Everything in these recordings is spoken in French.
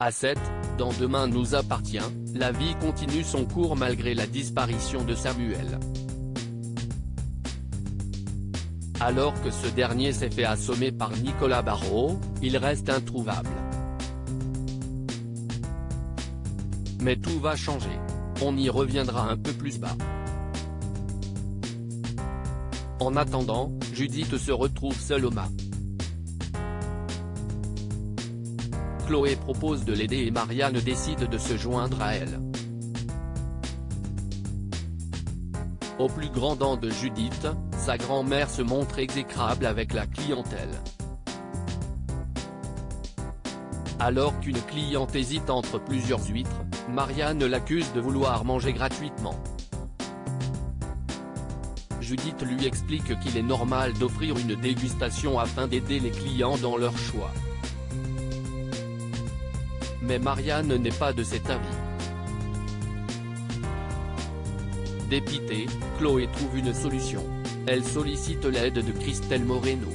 À 7, dans Demain nous appartient, la vie continue son cours malgré la disparition de Samuel. Alors que ce dernier s'est fait assommer par Nicolas Barrot, il reste introuvable. Mais tout va changer. On y reviendra un peu plus bas. En attendant, Judith se retrouve seule au mât. Chloé propose de l'aider et Marianne décide de se joindre à elle. Au plus grand dam de Judith, sa grand-mère se montre exécrable avec la clientèle. Alors qu'une cliente hésite entre plusieurs huîtres, Marianne l'accuse de vouloir manger gratuitement. Judith lui explique qu'il est normal d'offrir une dégustation afin d'aider les clients dans leur choix. Mais Marianne n'est pas de cet avis. Dépitée, Chloé trouve une solution. Elle sollicite l'aide de Christelle Moreno.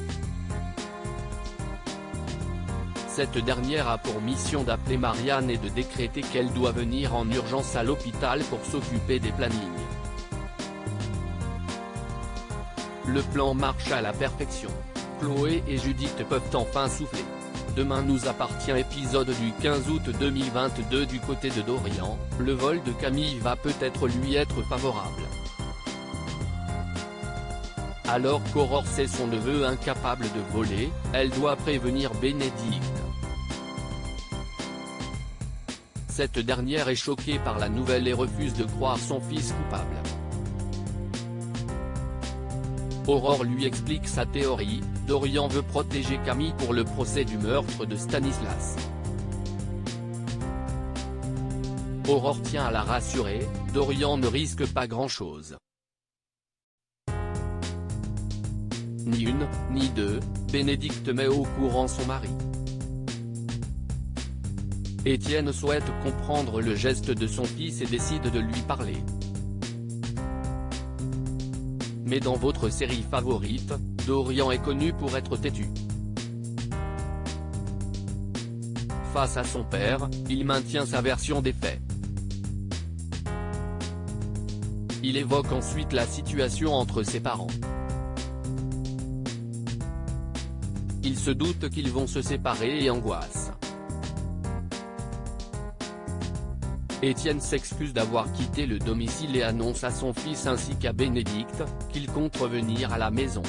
Cette dernière a pour mission d'appeler Marianne et de décréter qu'elle doit venir en urgence à l'hôpital pour s'occuper des plannings. Le plan marche à la perfection. Chloé et Judith peuvent enfin souffler. Demain nous appartient épisode du 15 août 2022 du côté de Dorian, le vol de Camille va peut-être lui être favorable. Alors qu'Aurore sait son neveu incapable de voler, elle doit prévenir Bénédicte. Cette dernière est choquée par la nouvelle et refuse de croire son fils coupable. Aurore lui explique sa théorie, Dorian veut protéger Camille pour le procès du meurtre de Stanislas. Aurore tient à la rassurer, Dorian ne risque pas grand-chose. Ni une, ni deux, Bénédicte met au courant son mari. Étienne souhaite comprendre le geste de son fils et décide de lui parler. Mais dans votre série favorite, Dorian est connu pour être têtu. Face à son père, il maintient sa version des faits. Il évoque ensuite la situation entre ses parents. Il se doute qu'ils vont se séparer et angoisse. Étienne s'excuse d'avoir quitté le domicile et annonce à son fils ainsi qu'à Bénédicte, qu'il compte revenir à la maison.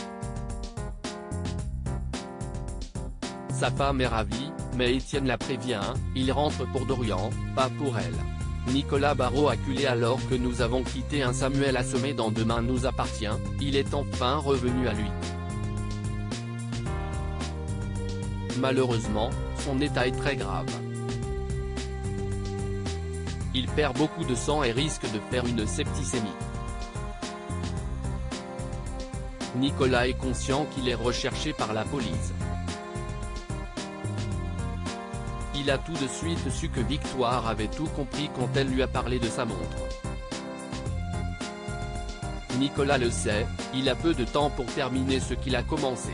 Sa femme est ravie, mais Étienne la prévient, il rentre pour Dorian, pas pour elle. Nicolas Barrot acculé alors que nous avons quitté un Samuel assommé dans Demain nous appartient, il est enfin revenu à lui. Malheureusement, son état est très grave. Il perd beaucoup de sang et risque de faire une septicémie. Nicolas est conscient qu'il est recherché par la police. Il a tout de suite su que Victoire avait tout compris quand elle lui a parlé de sa montre. Nicolas le sait, il a peu de temps pour terminer ce qu'il a commencé.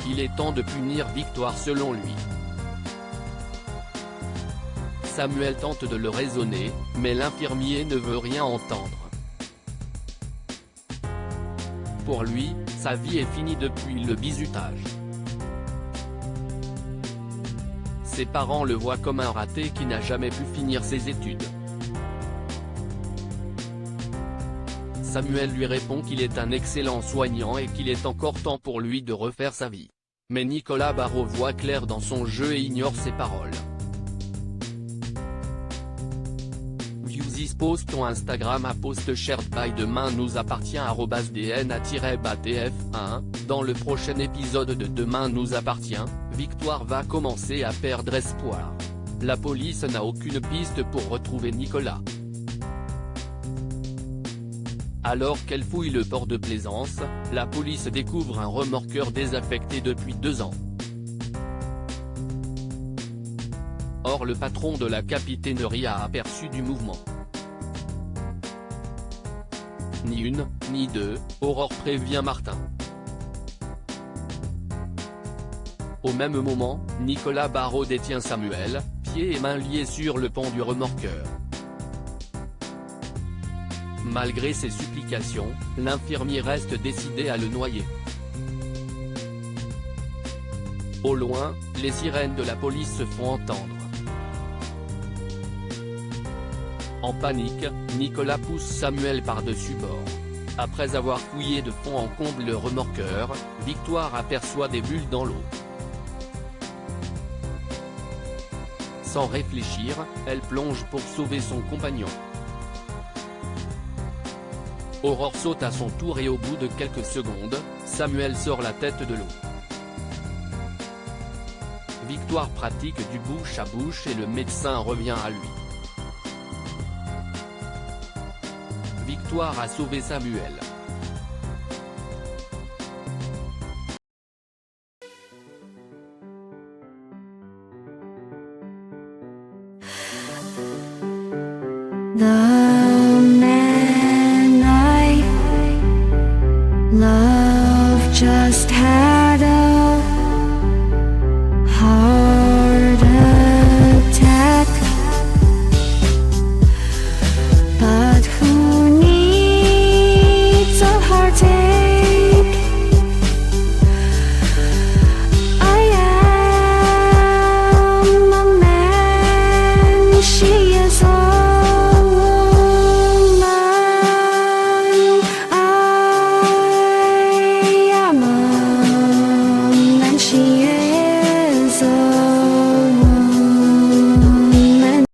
Il est temps de punir Victoire selon lui. Samuel tente de le raisonner, mais l'infirmier ne veut rien entendre. Pour lui, sa vie est finie depuis le bizutage. Ses parents le voient comme un raté qui n'a jamais pu finir ses études. Samuel lui répond qu'il est un excellent soignant et qu'il est encore temps pour lui de refaire sa vie. Mais Nicolas Barrot voit clair dans son jeu et ignore ses paroles. This post on Instagram à post shared by Demain nous appartient @dna-batf1. Dans le prochain épisode de Demain nous appartient, Victoire va commencer à perdre espoir. La police n'a aucune piste pour retrouver Nicolas. Alors qu'elle fouille le port de Plaisance, la police découvre un remorqueur désaffecté depuis 2 ans. Or le patron de la capitainerie a aperçu du mouvement. Ni une, ni deux, Aurore prévient Martin. Au même moment, Nicolas Barrault détient Samuel, pieds et mains liés sur le pont du remorqueur. Malgré ses supplications, l'infirmier reste décidé à le noyer. Au loin, les sirènes de la police se font entendre. En panique, Nicolas pousse Samuel par-dessus bord. Après avoir fouillé de fond en comble le remorqueur, Victoire aperçoit des bulles dans l'eau. Sans réfléchir, elle plonge pour sauver son compagnon. Aurore saute à son tour et au bout de quelques secondes, Samuel sort la tête de l'eau. Victoire pratique du bouche à bouche et le médecin revient à lui. Victoire a sauvé Samuel. 나